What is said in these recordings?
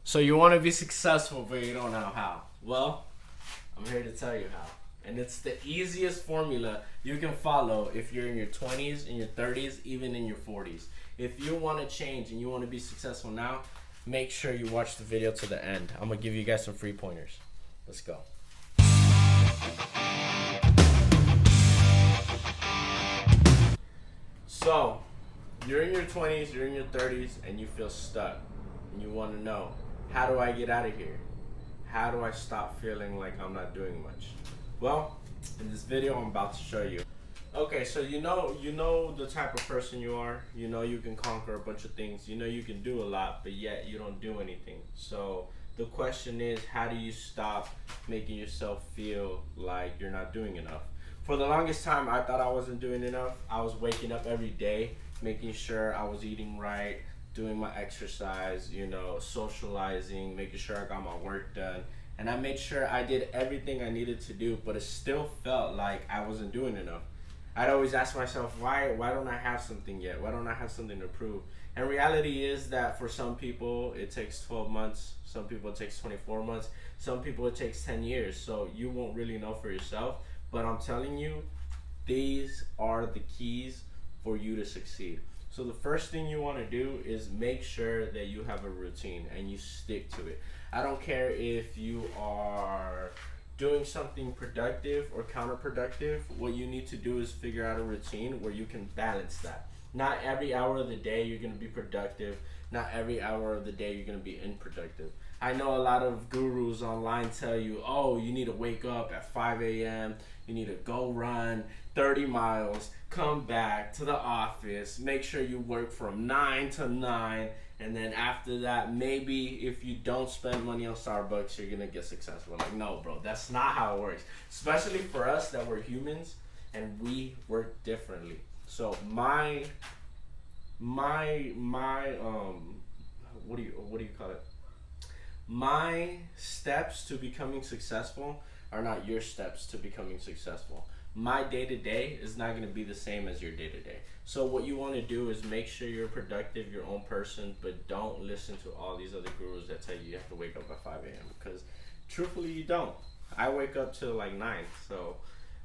So you want to be successful, but you don't know how. Well, I'm here to tell you how. And it's the easiest formula you can follow if you're in your 20s, in your 30s, even in your 40s. If you want to change and you want to be successful now, make sure you watch the video to the end. I'm going to give you guys some free pointers. Let's go. So, you're in your 20s, you're in your 30s, and you feel stuck. And you want to know, how do I get out of here? How do I stop feeling like I'm not doing much? Well, in this video, I'm about to show you. Okay, so you know the type of person you are. You know you can conquer a bunch of things. You know you can do a lot, but yet you don't do anything. So the question is, how do you stop making yourself feel like you're not doing enough? For the longest time, I thought I wasn't doing enough. I was waking up every day, making sure I was eating right, doing my exercise, socializing, making sure I got my work done. And I made sure I did everything I needed to do, but it still felt like I wasn't doing enough. I'd always ask myself, why don't I have something yet? Why don't I have something to prove? And reality is that for some people, it takes 12 months. Some people, it takes 24 months. Some people, it takes 10 years. So you won't really know for yourself. But I'm telling you, these are the keys for you to succeed. So the first thing you want to do is make sure that you have a routine and you stick to it. I don't care if you are doing something productive or counterproductive. What you need to do is figure out a routine where you can balance that. Not every hour of the day you're going to be productive. Not every hour of the day you're going to be unproductive. I know a lot of gurus online tell you, oh, you need to wake up at 5 a.m. You need to go run 30 miles, come back to the office, make sure you work from 9 to 9, and then after that, maybe if you don't spend money on Starbucks, you're gonna get successful. Like, no, bro, that's not how it works. Especially for us that we're humans and we work differently. So my what do you call it? My steps to becoming successful are not your steps to becoming successful. My day-to-day is not going to be the same as your day-to-day. So what you want to do is make sure you're productive, your own person, but don't listen to all these other gurus that tell you have to wake up at 5 a.m. because truthfully you don't. I wake up till like 9, so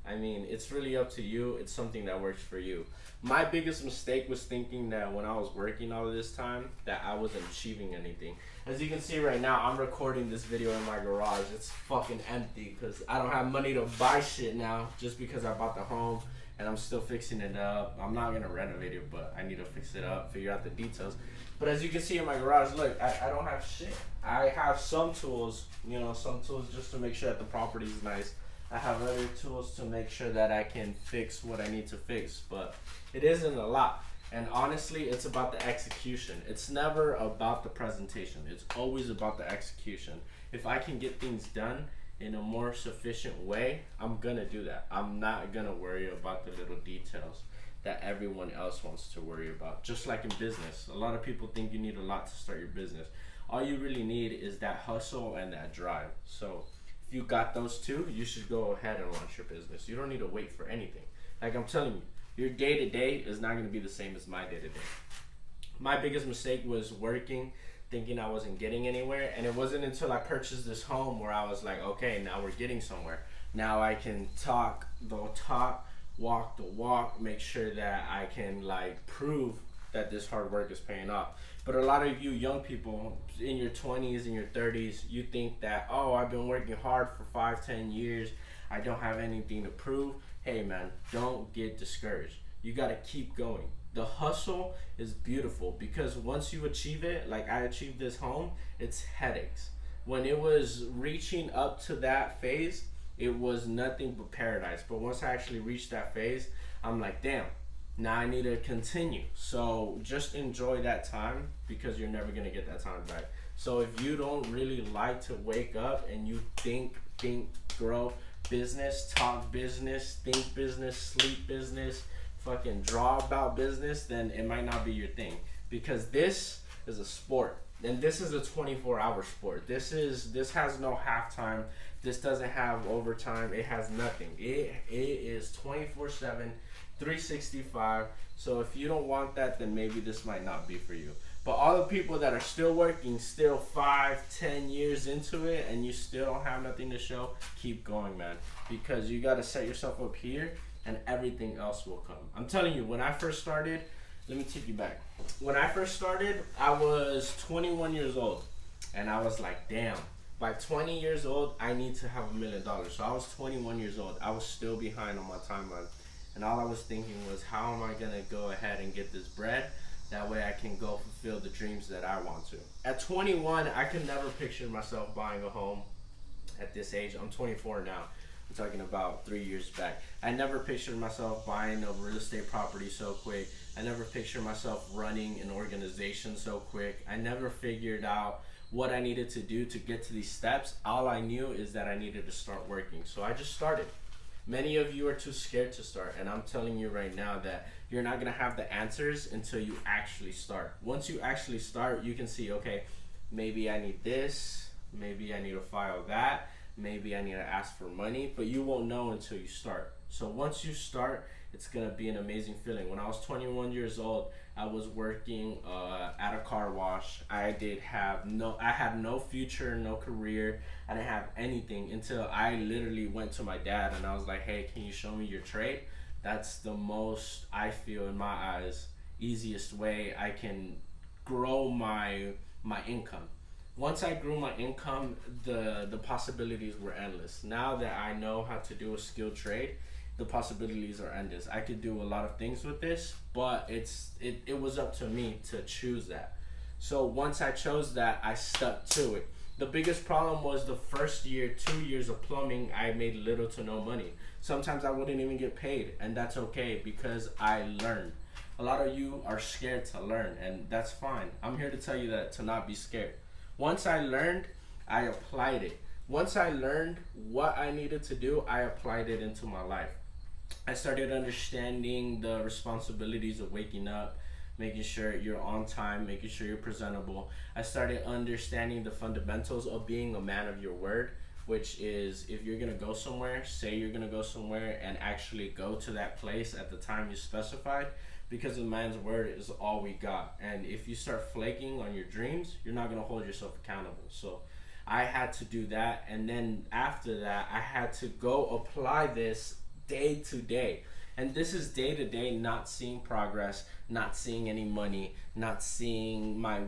I mean, it's really up to you. It's something that works for you. My biggest mistake was thinking that when I was working all of this time that I wasn't achieving anything. As you can see right now, I'm recording this video in my garage. It's fucking empty because I don't have money to buy shit now just because I bought the home and I'm still fixing it up. I'm not going to renovate it, but I need to fix it up, figure out the details. But as you can see in my garage, look, I don't have shit. I have some tools, some tools just to make sure that the property is nice. I have other tools to make sure that I can fix what I need to fix, but it isn't a lot. And honestly, it's about the execution. It's never about the presentation. It's always about the execution. If I can get things done in a more sufficient way, I'm gonna do that. I'm not gonna worry about the little details that everyone else wants to worry about. Just like in business, a lot of people think you need a lot to start your business. All you really need is that hustle and that drive. So if you got those two, you should go ahead and launch your business. You don't need to wait for anything. Like I'm telling you, your day-to-day is not going to be the same as my day-to-day. My biggest mistake was working, thinking I wasn't getting anywhere, and it wasn't until I purchased this home where I was like, okay, now we're getting somewhere. Now I can talk the talk, walk the walk, make sure that I can prove that this hard work is paying off. But a lot of you young people in your 20s, in your 30s, you think that, oh, I've been working hard for 5-10 years. I don't have anything to prove. Hey man, don't get discouraged. You gotta keep going. The hustle is beautiful because once you achieve it, like I achieved this home, it's headaches. When it was reaching up to that phase, it was nothing but paradise. But once I actually reached that phase, I'm like, damn, now I need to continue. So just enjoy that time because you're never gonna get that time back. So if you don't really like to wake up and you think, grow business, talk business, think business, sleep business, fucking draw about business, then it might not be your thing. Because this is a sport. And this is a 24-hour sport. This has no halftime. This doesn't have overtime. It has nothing. It is 24/7, 365. So if you don't want that, then maybe this might not be for you. But all the people that are still working, still 5, 10 years into it, and you still don't have nothing to show, keep going, man. Because you got to set yourself up here, and everything else will come. I'm telling you, when I first started, let me take you back. When I first started, I was 21 years old, and I was like, damn. By 20 years old, I need to have $1 million. So I was 21 years old. I was still behind on my timeline. And all I was thinking was, how am I going to go ahead and get this bread? That way I can go fulfill the dreams that I want to. At 21, I could never picture myself buying a home at this age. I'm 24 now. I'm talking about 3 years back. I never pictured myself buying a real estate property so quick. I never pictured myself running an organization so quick. I never figured out what I needed to do to get to these steps. All I knew is that I needed to start working. So I just started. Many of you are too scared to start, and I'm telling you right now that you're not gonna have the answers until you actually start. Once you actually start, you can see, okay, maybe I need this, maybe I need to file that, maybe I need to ask for money, but you won't know until you start. So once you start, it's gonna be an amazing feeling. When I was 21 years old, I was working at a car wash. I had no future, no career. I didn't have anything until I literally went to my dad and I was like, hey, can you show me your trade? That's the most, I feel in my eyes, easiest way I can grow my income. Once I grew my income, the possibilities were endless. Now that I know how to do a skilled trade, the possibilities are endless. I could do a lot of things with this, but it was up to me to choose that. So once I chose that, I stuck to it. The biggest problem was the first year, 2 years of plumbing, I made little to no money. Sometimes I wouldn't even get paid, and that's okay because I learned. A lot of you are scared to learn, and that's fine. I'm here to tell you that to not be scared. Once I learned, I applied it. Once I learned what I needed to do, I applied it into my life. I started understanding the responsibilities of waking up, making sure you're on time, making sure you're presentable. I started understanding the fundamentals of being a man of your word, which is if you're gonna go somewhere, say you're gonna go somewhere and actually go to that place at the time you specified, because a man's word is all we got. And if you start flaking on your dreams, you're not gonna hold yourself accountable. So I had to do that, and then after that, I had to go apply this day to day. And this is day to day, not seeing progress, not seeing any money, not seeing my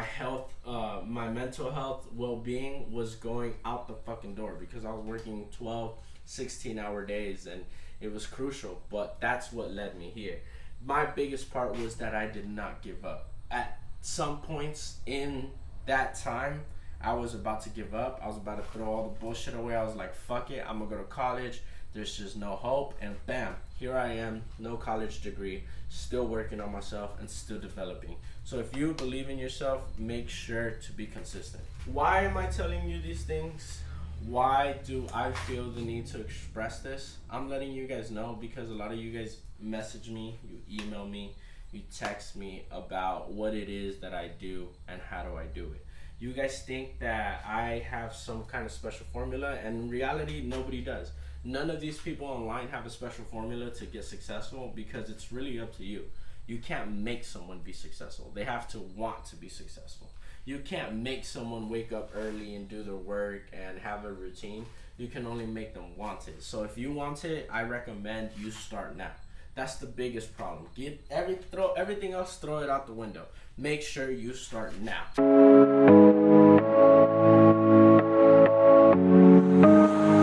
health, my mental health, well-being was going out the fucking door because I was working 12, 16-hour days, and it was crucial. But that's what led me here. My biggest part was that I did not give up. At some points in that time, I was about to give up. I was about to throw all the bullshit away. I was like, fuck it, I'm gonna go to college. There's just no hope, and bam, here I am, no college degree, still working on myself and still developing. So if you believe in yourself, make sure to be consistent. Why am I telling you these things? Why do I feel the need to express this? I'm letting you guys know because a lot of you guys message me, you email me, you text me about what it is that I do and how do I do it. You guys think that I have some kind of special formula, and in reality, nobody does. None of these people online have a special formula to get successful because it's really up to you. You can't make someone be successful. They have to want to be successful. You can't make someone wake up early and do their work and have a routine. You can only make them want it. So if you want it, I recommend you start now. That's the biggest problem. Throw everything else, throw it out the window. Make sure you start now.